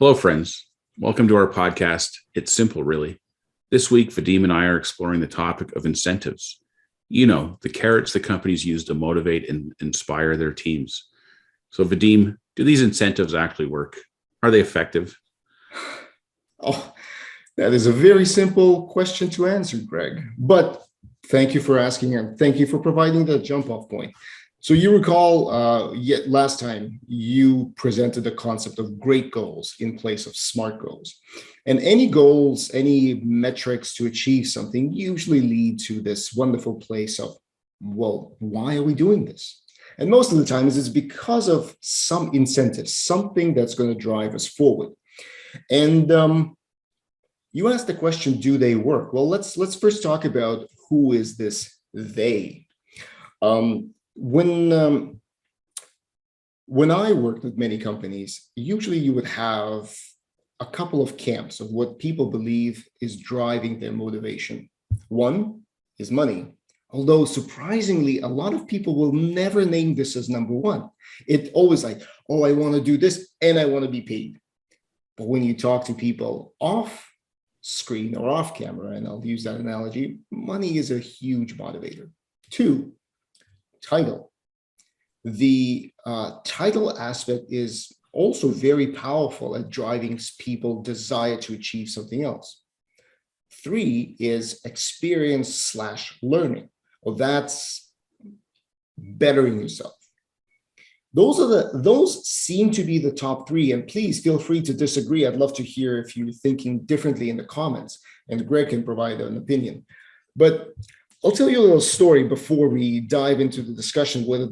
Hello, friends. Welcome to our podcast. It's simple, really. This week, Vadim and I are exploring the topic of incentives. You know, the carrots that companies use to motivate and inspire their teams. So, Vadim, do these incentives actually work? Are they effective? Oh, that is a very simple question to answer, Greg. But thank you for asking and thank you for providing the jump off point. So you recall, yet last time you presented the concept of great goals in place of smart goals. And any goals, any metrics to achieve something usually lead to this wonderful place of, well, why are we doing this? And most of the times it's because of some incentive, something that's going to drive us forward. And you asked the question, do they work? Well, let's first talk about who is this they. When I worked with many companies, usually you would have a couple of camps of what people believe is driving their motivation. One is money. Although surprisingly, a lot of people will never name this as number one. It always like, oh, I want to do this and I want to be paid. But when you talk to people off screen or off camera, and I'll use that analogy, money is a huge motivator. Two, title. The title aspect is also very powerful at driving people desire to achieve something else. Three is experience/learning. Well, that's bettering yourself. Those seem to be the top three, and please feel free to disagree. I'd love to hear if you're thinking differently in the comments, and Greg can provide an opinion. But I'll tell you a little story before we dive into the discussion whether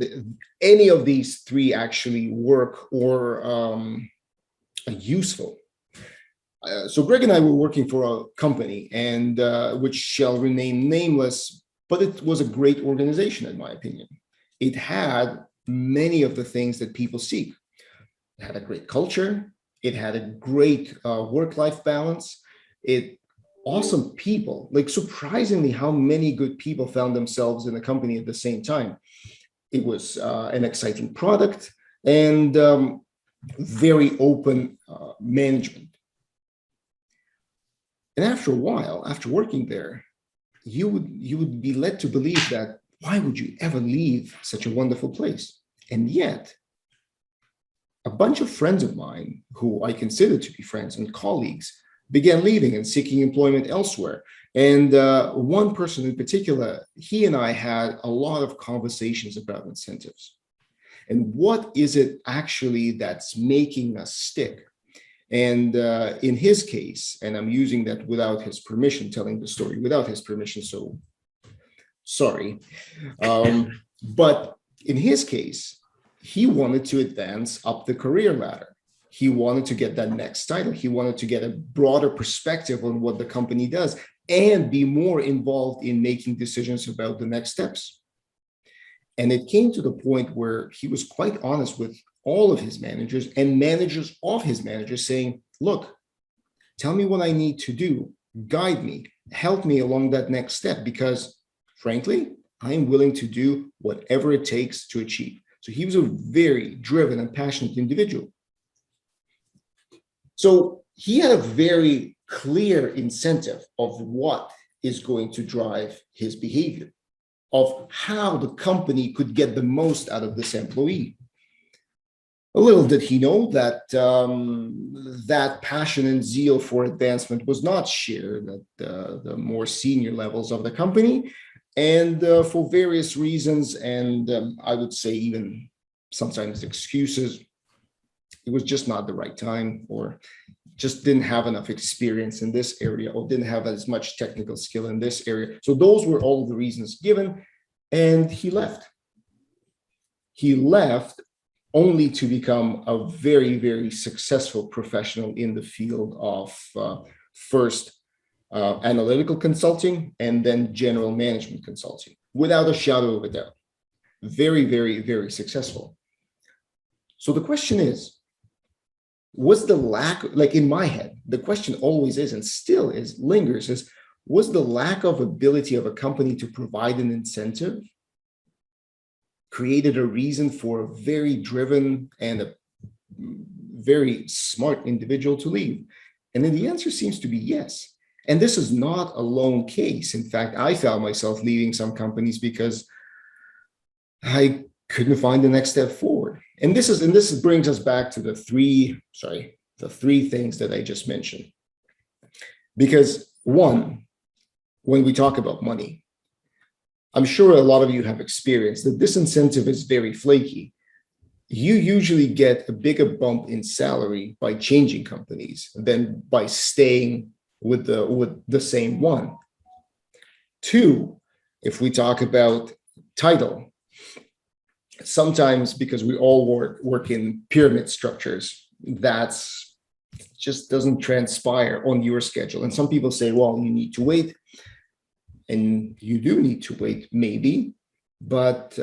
any of these three actually work or are useful. So Greg and I were working for a company, and which shall remain nameless, but it was a great organization, in my opinion. It had many of the things that people seek. It had a great culture. It had a great work-life balance. Awesome people, like surprisingly how many good people found themselves in the company at the same time. It was an exciting product and very open management. And after a while, after working there, you would be led to believe that why would you ever leave such a wonderful place? And yet, a bunch of friends of mine who I consider to be friends and colleagues began leaving and seeking employment elsewhere. And one person in particular, he and I had a lot of conversations about incentives. And what is it actually that's making us stick? And in his case, and I'm using that without his permission, telling the story without his permission, so sorry. But in his case, he wanted to advance up the career ladder. He wanted to get that next title. He wanted to get a broader perspective on what the company does and be more involved in making decisions about the next steps. And it came to the point where he was quite honest with all of his managers and managers of his managers saying, look, tell me what I need to do, guide me, help me along that next step, because frankly, I am willing to do whatever it takes to achieve. So he was a very driven and passionate individual. So he had a very clear incentive of what is going to drive his behavior, of how the company could get the most out of this employee. A little did he know that that passion and zeal for advancement was not shared at the more senior levels of the company, and for various reasons, and I would say even sometimes excuses, it was just not the right time, or just didn't have enough experience in this area, or didn't have as much technical skill in this area. So those were all the reasons given, and he left. He left only to become a very, very successful professional in the field of first analytical consulting and then general management consulting, without a shadow of a doubt. Very, very, very successful. So the question is, was the lack, like in my head, the question always is, and still is, lingers, is, was the lack of ability of a company to provide an incentive created a reason for a very driven and a very smart individual to leave? And then the answer seems to be yes. And this is not a lone case. In fact, I found myself leaving some companies because I couldn't find the next step forward. And this brings us back to the three things that I just mentioned. Because one, when we talk about money, I'm sure a lot of you have experienced that this incentive is very flaky. You usually get a bigger bump in salary by changing companies than by staying with the same one. Two, if we talk about title, sometimes because we all work in pyramid structures, that's just doesn't transpire on your schedule. And some people say, well, you need to wait. And you do need to wait, maybe. But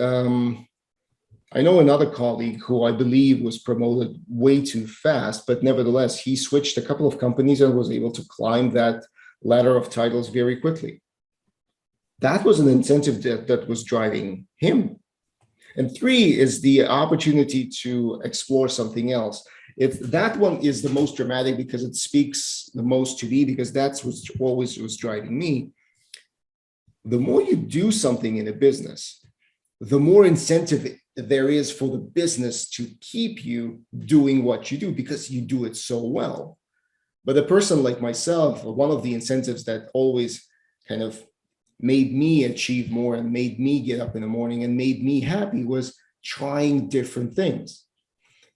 I know another colleague who I believe was promoted way too fast, but nevertheless, he switched a couple of companies and was able to climb that ladder of titles very quickly. That was an incentive that was driving him. And three is the opportunity to explore something else. That one is the most dramatic because it speaks the most to me, because that's what always was driving me. The more you do something in a business, the more incentive there is for the business to keep you doing what you do because you do it so well. But a person like myself, one of the incentives that always kind of made me achieve more and made me get up in the morning and made me happy was trying different things.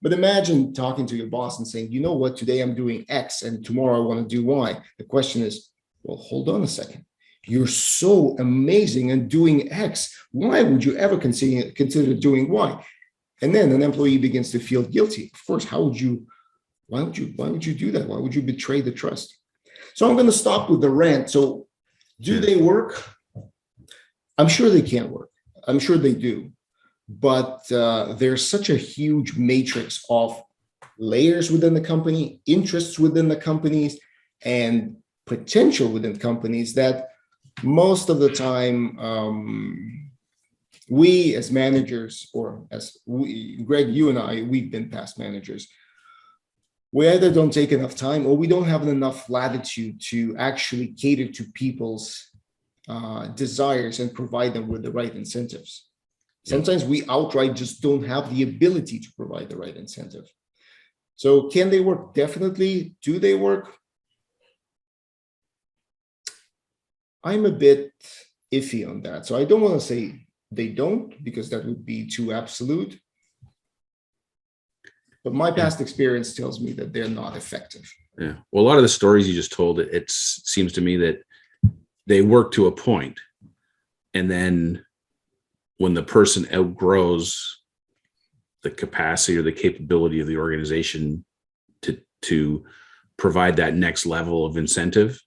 But imagine talking to your boss and saying, you know what, today I'm doing X and tomorrow I want to do Y. The question is, well, hold on a second. You're so amazing and doing X. Why would you ever consider doing Y? And then an employee begins to feel guilty. Of course, why would you do that? Why would you betray the trust? So I'm going to stop with the rant. So do they work? I'm sure they can work. I'm sure they do. But there's such a huge matrix of layers within the company, interests within the companies, and potential within companies that most of the time, we as managers, or as Greg, you and I, we've been past managers, we either don't take enough time or we don't have enough latitude to actually cater to people's desires and provide them with the right incentives. Sometimes we outright just don't have the ability to provide the right incentive. So can they work? Definitely. Do they work? I'm a bit iffy on that. So I don't want to say they don't, because that would be too absolute. But my past experience tells me that they're not effective. Yeah. Well, a lot of the stories you just told, it seems to me that they work to a point, and then when the person outgrows the capacity or the capability of the organization to provide that next level of incentive,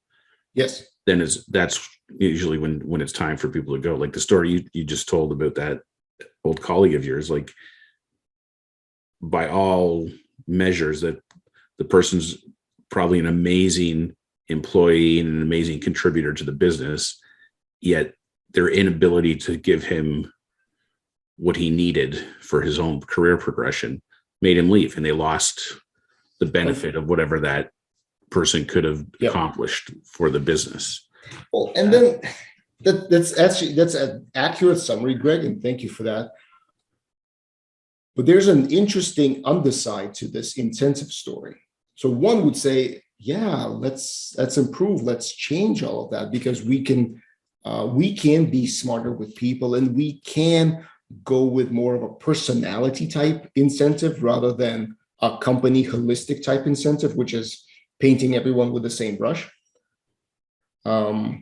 yes, then that's usually when it's time for people to go. Like the story you just told about that old colleague of yours, like by all measures, that the person's probably an amazing employee and an amazing contributor to the business, yet their inability to give him what he needed for his own career progression made him leave, and they lost the benefit of whatever that person could have accomplished for the business. Well, and then that's an accurate summary, Greg, and thank you for that. But there's an interesting underside to this incentive story. So one would say, yeah, let's improve, let's change all of that, because we can be smarter with people, and we can go with more of a personality type incentive rather than a company holistic type incentive, which is painting everyone with the same brush. But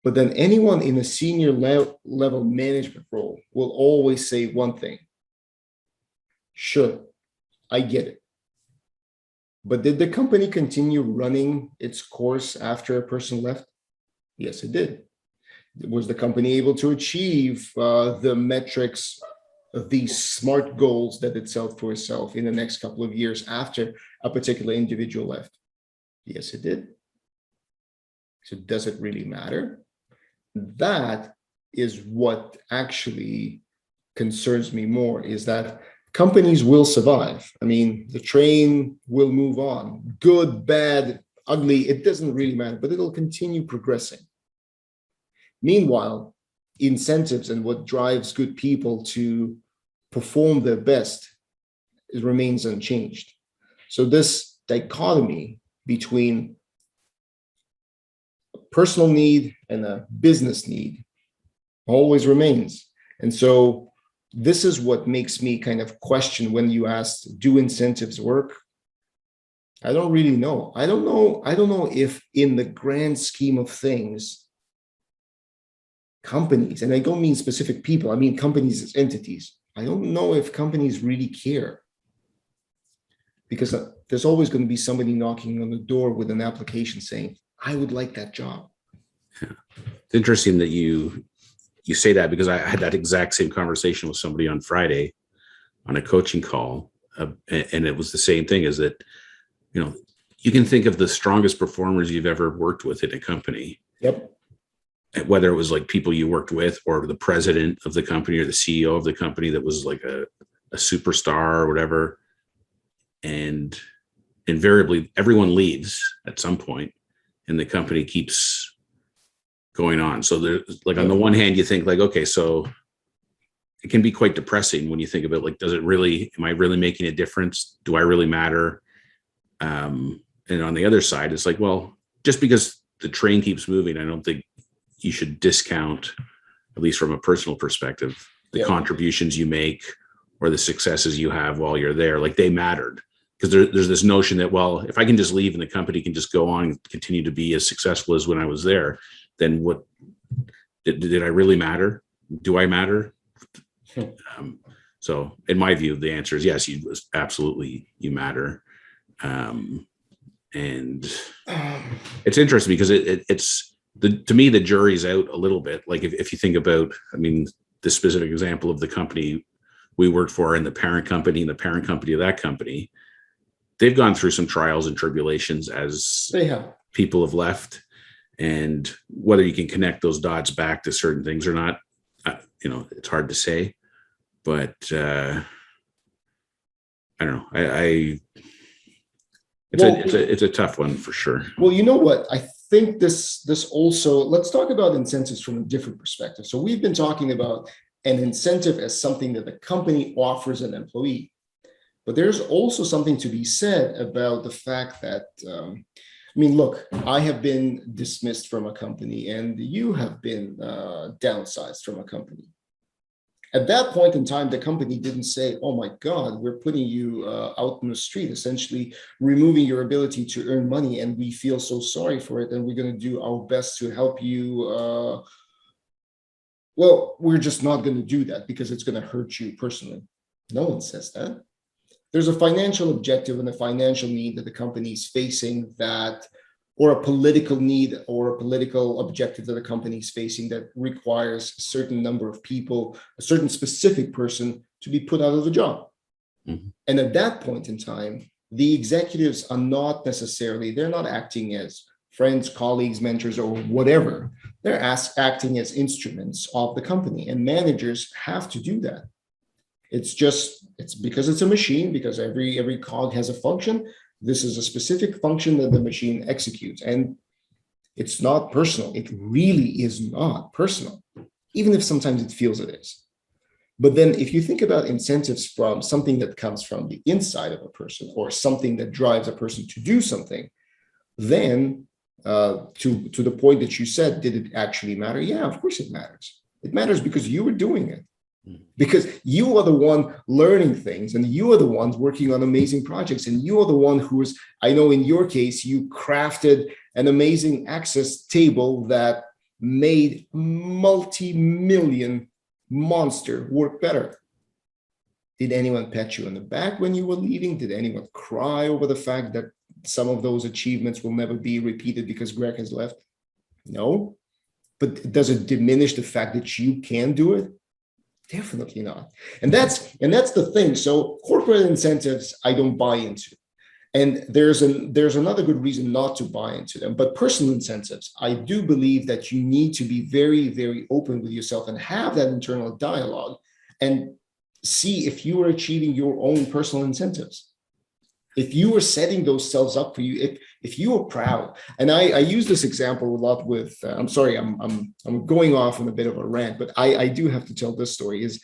then anyone in a senior level management role will always say one thing: sure, I get it. But did the company continue running its course after a person left? Yes, it did. Was the company able to achieve the metrics of these SMART goals that it set for itself in the next couple of years after a particular individual left? Yes, it did. So does it really matter? That is what actually concerns me more, is that companies will survive. I mean, the train will move on. Good, bad, ugly, it doesn't really matter, but it'll continue progressing. Meanwhile, incentives and what drives good people to perform their best, it remains unchanged. So this dichotomy between a personal need and a business need always remains. And so this is what makes me kind of question when you ask, do incentives work? I don't really know. I don't know if in the grand scheme of things, companies, and I don't mean specific people, I mean companies as entities. I don't know if companies really care, because there's always going to be somebody knocking on the door with an application saying, I would like that job. It's interesting that you say that, because I had that exact same conversation with somebody on Friday on a coaching call. And it was the same thing, is that, you can think of the strongest performers you've ever worked with in a company. Yep. Whether it was like people you worked with, or the president of the company, or the CEO of the company that was like a superstar or whatever. And invariably everyone leaves at some point and the company keeps going on. So there's like, on the one hand, you think like, okay, so it can be quite depressing when you think about like, am I really making a difference? Do I really matter? And on the other side, it's like, well, just because the train keeps moving, I don't think you should discount, at least from a personal perspective, the contributions you make or the successes you have while you're there. Like, they mattered, because there's this notion that, well, if I can just leave and the company can just go on and continue to be as successful as when I was there, then what did I really matter? Do I matter? So in my view, the answer is yes, absolutely, you matter. And it's interesting because it's to me, the jury's out a little bit. Like if you think about, I mean, the specific example of the company we worked for and the parent company of that company, they've gone through some trials and tribulations as people have left, and whether you can connect those dots back to certain things or not, it's hard to say, but I don't know. It's a tough one for sure. Well, you know what? I think this also, let's talk about incentives from a different perspective. So we've been talking about an incentive as something that the company offers an employee. But there's also something to be said about the fact that, look, I have been dismissed from a company and you have been downsized from a company. At that point in time, the company didn't say, oh my God, we're putting you out in the street, essentially removing your ability to earn money, and we feel so sorry for it, and we're going to do our best to help you. Well, we're just not going to do that because it's going to hurt you personally. No one says that. There's a financial objective and a financial need that the company is facing, that, or a political need or a political objective that the company is facing, that requires a certain number of people, a certain specific person, to be put out of the job. Mm-hmm. And at that point in time, the executives are not necessarily, they're not acting as friends, colleagues, mentors, or whatever. They're acting as instruments of the company, and managers have to do that. It's because it's a machine, because every cog has a function. This is a specific function that the machine executes, and it's not personal. It really is not personal, even if sometimes it feels it is. But then if you think about incentives from something that comes from the inside of a person, or something that drives a person to do something, then to the point that you said, did it actually matter? Yeah, of course it matters. It matters because you were doing it. Because you are the one learning things, and you are the ones working on amazing projects, and you are the one who's, I know in your case, you crafted an amazing access table that made multi-million monster work better. Did anyone pat you on the back when you were leaving? Did anyone cry over the fact that some of those achievements will never be repeated because Greg has left? No. But does it diminish the fact that you can do it? Definitely not. And that's the thing. So corporate incentives, I don't buy into. And there's another good reason not to buy into them. But personal incentives, I do believe that you need to be very, very open with yourself and have that internal dialogue and see if you are achieving your own personal incentives. If you are setting those selves up for you, if you are proud, and I use this example a lot with, I'm sorry, I'm going off on a bit of a rant, but I do have to tell this story. Is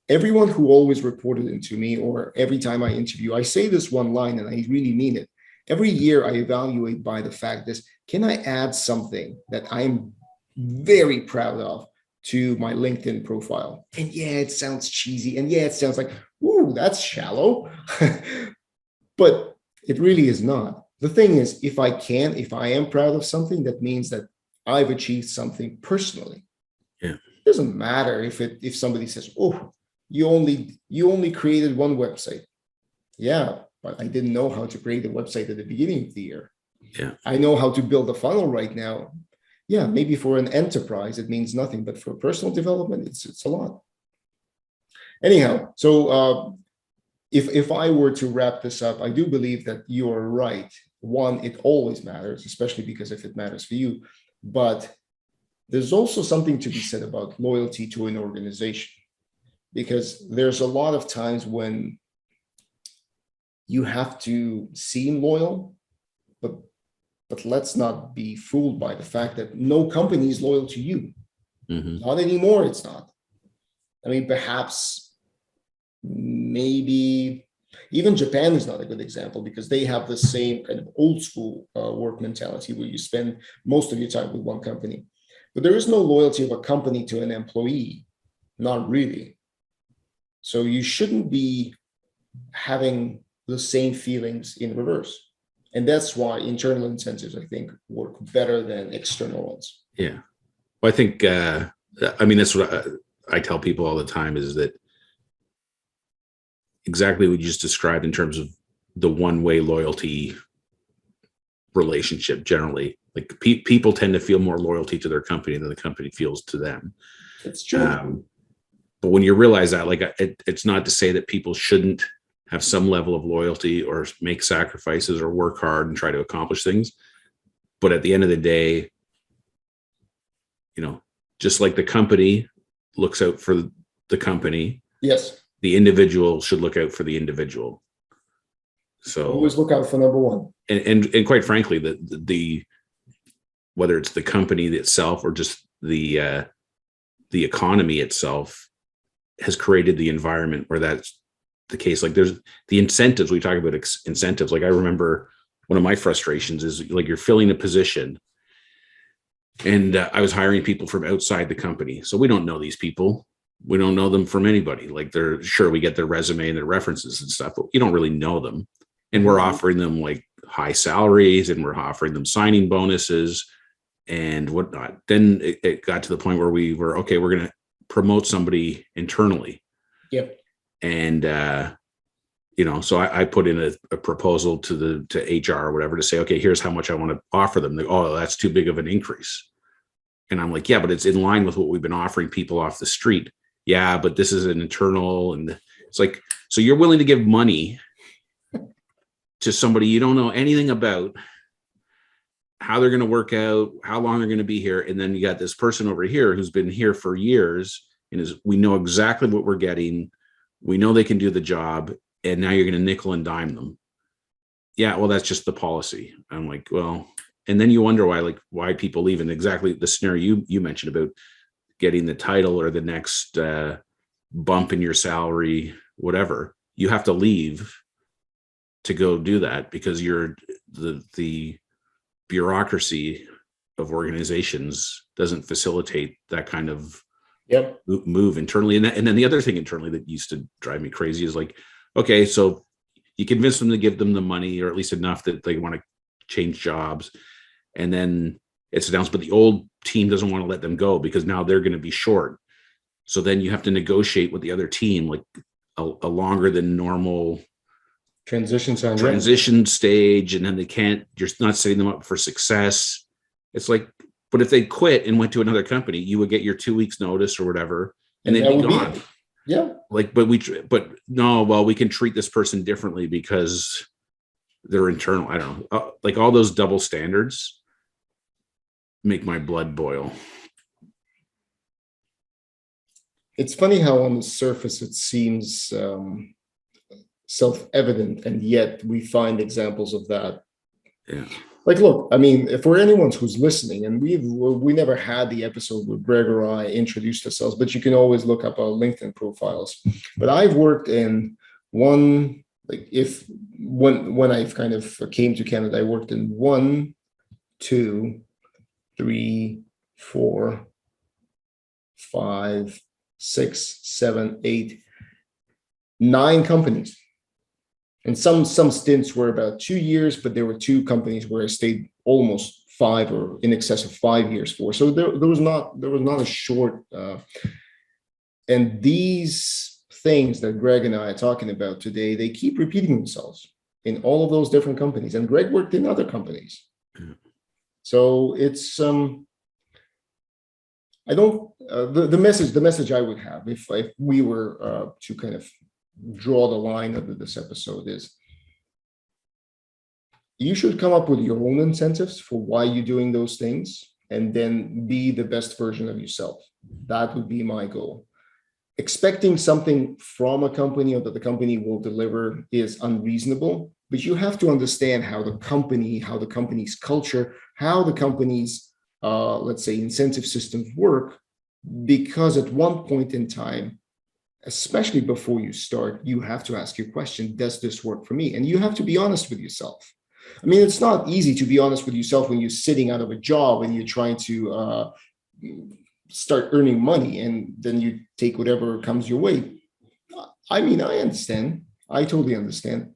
everyone who always reported into me, or every time I interview, I say this one line and I really mean it. Every year I evaluate by the fact is, can I add something that I'm very proud of to my LinkedIn profile? And yeah, it sounds cheesy. And yeah, it sounds like, ooh, that's shallow. But it really is not. The thing is, if I am proud of something, that means that I've achieved something personally. Yeah. It doesn't matter if somebody says, oh, you only created one website. Yeah, but I didn't know how to create a website at the beginning of the year. Yeah. I know how to build a funnel right now. Yeah, maybe for an enterprise, it means nothing, but for personal development, it's a lot. Anyhow, so if I were to wrap this up, I do believe that you are right. One, it always matters, especially because if it matters for you. But there's also something to be said about loyalty to an organization, because there's a lot of times when you have to seem loyal, but let's not be fooled by the fact that no company is loyal to you. Not anymore, it's not. I mean, perhaps, maybe even Japan is not a good example, because they have the same kind of old school work mentality where you spend most of your time with one company. But there is no loyalty of a company to an employee, not really. So you shouldn't be having the same feelings in reverse. And that's why internal incentives, I think, work better than external ones. Yeah. Well, I think, I mean, that's what I tell people all the time, is that exactly what you just described in terms of the one-way loyalty relationship. Generally, like people tend to feel more loyalty to their company than the company feels to them. It's true. But when you realize that, like, it's not to say that people shouldn't have some level of loyalty or make sacrifices or work hard and try to accomplish things. But at the end of the day, just like the company looks out for the company, Yes, the individual should look out for the individual. So always look out for number one. And quite frankly, the whether it's the company itself or just the economy itself has created the environment where that's the case. Like, there's the incentives. We talk about incentives. Like, I remember one of my frustrations is, like, you're filling a position, and I was hiring people from outside the company. So we don't know these people. We don't know them from anybody. Like, they're sure we get their resume and their references and stuff, but you don't really know them. And we're offering them like high salaries, and we're offering them signing bonuses and whatnot. Then it got to the point where we were, okay, we're going to promote somebody internally. Yep. And, so I put in a proposal to HR or whatever to say, okay, here's how much I want to offer them. They, oh, that's too big of an increase. And I'm like, yeah, but it's in line with what we've been offering people off the street. Yeah, but this is an internal. And it's like, so you're willing to give money to somebody you don't know anything about, how they're going to work out, how long they're going to be here. And then you got this person over here who's been here for years and we know exactly what we're getting. We know they can do the job. And now you're going to nickel and dime them. Yeah, well, that's just the policy. I'm like, well, and then you wonder why people leave. And exactly the scenario you mentioned about getting the title or the next bump in your salary, whatever, you have to leave to go do that because you're the bureaucracy of organizations doesn't facilitate that kind of move internally. And then the other thing internally that used to drive me crazy is like, okay, so you convince them to give them the money, or at least enough that they want to change jobs. And then it's announced, but the old team doesn't want to let them go because now they're going to be short. So then you have to negotiate with the other team, like a longer than normal transition stage. And then you're not setting them up for success. It's like, but if they quit and went to another company, you would get your 2 weeks notice or whatever, and they'd be gone. Yeah. Like, but no, well, we can treat this person differently because they're internal. I don't know. Like, all those double standards make my blood boil. It's funny how on the surface it seems self-evident, and yet we find examples of that. Yeah. Like, look, I mean, for anyone who's listening, and we never had the episode where Greg or I introduced ourselves, but you can always look up our LinkedIn profiles. But I've worked in one, like when I've kind of came to Canada, I worked in 1, 2, 3, 4, 5, 6, 7, 8, 9 companies. And some stints were about 2 years, but there were 2 companies where I stayed almost 5 or in excess of 5 years for. So there was not a short. And these things that Greg and I are talking about today, they keep repeating themselves in all of those different companies. And Greg worked in other companies. So it's I don't the message I would have if we were to kind of draw the line under this episode is you should come up with your own incentives for why you're doing those things, and then be the best version of yourself. That would be my goal. Expecting something from a company or that the company will deliver is unreasonable, but you have to understand how the company's culture, how the company's let's say incentive systems work, because at one point in time, especially before you start, you have to ask your question, does this work for me? And you have to be honest with yourself. I mean, it's not easy to be honest with yourself when you're sitting out of a job and you're trying to start earning money, and then you take whatever comes your way. I mean, I understand. I totally understand.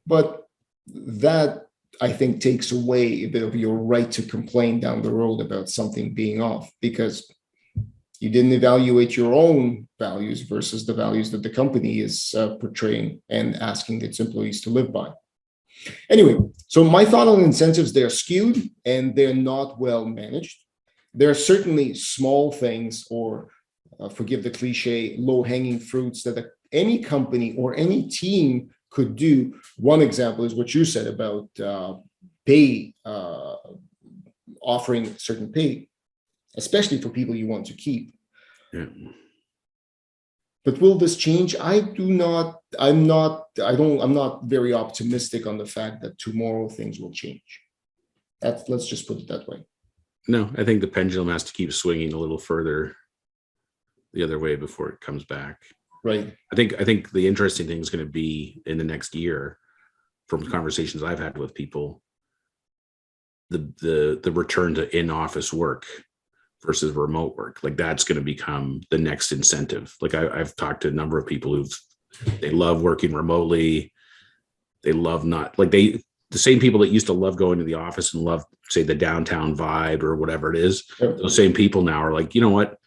But that, I think, takes away a bit of your right to complain down the road about something being off, because you didn't evaluate your own values versus the values that the company is portraying and asking its employees to live by. Anyway, so my thought on incentives, they're skewed and they're not well managed. There are certainly small things, or forgive the cliche, low-hanging fruits that any company or any team could do. One example is what you said about pay, offering certain pay, especially for people you want to keep. Yeah. But will this change? I'm not very optimistic on the fact that tomorrow things will change. Let's just put it that way. No, I think the pendulum has to keep swinging a little further the other way before it comes back. Right. I think the interesting thing is going to be in the next year, from conversations I've had with people, the return to in-office work versus remote work. Like, that's going to become the next incentive. Like, I've talked to a number of people they love working remotely. They love the same people that used to love going to the office and love, say, the downtown vibe or whatever it is. Yep. Those same people now are like, you know what?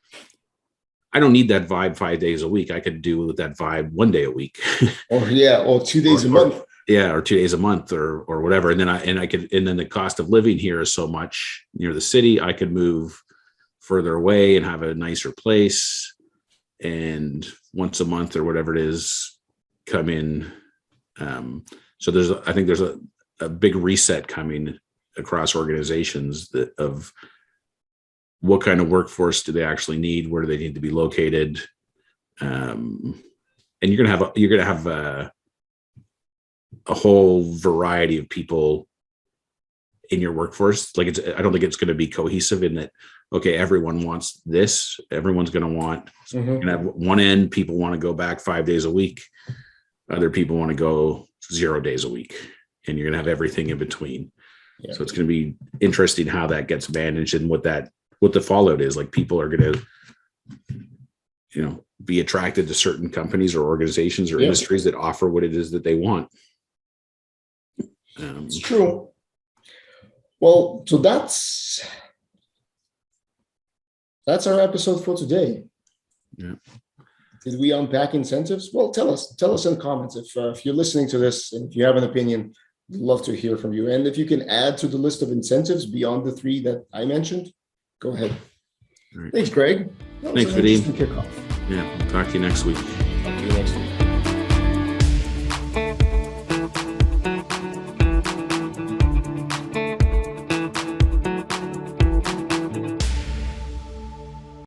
I don't need that vibe 5 days a week. I could do with that vibe 1 day a week. or 2 days a month. Or 2 days a month or whatever. And then the cost of living here is so much near the city. I could move further away and have a nicer place, and once a month or whatever it is, come in. So I think there's a big reset coming across organizations of what kind of workforce do they actually need? Where do they need to be located? And you're gonna have a whole variety of people in your workforce. Like, I don't think it's going to be cohesive in that, okay, everyone wants this. Everyone's going to want, you're going to have one end, people want to go back 5 days a week. Other people want to go 0 days a week, and you're going to have everything in between. Yeah. So it's going to be interesting how that gets managed and what the fallout is. Like, people are going to, be attracted to certain companies or organizations or industries that offer what it is that they want. It's true. Well, so that's our episode for today. Yeah. Did we unpack incentives? Well, tell us in the comments if you're listening to this, and if you have an opinion, we'd love to hear from you. And if you can add to the list of incentives beyond the 3 that I mentioned, go ahead. Right. Thanks, Greg. Thanks, Vadim. Yeah, we'll talk to you next week.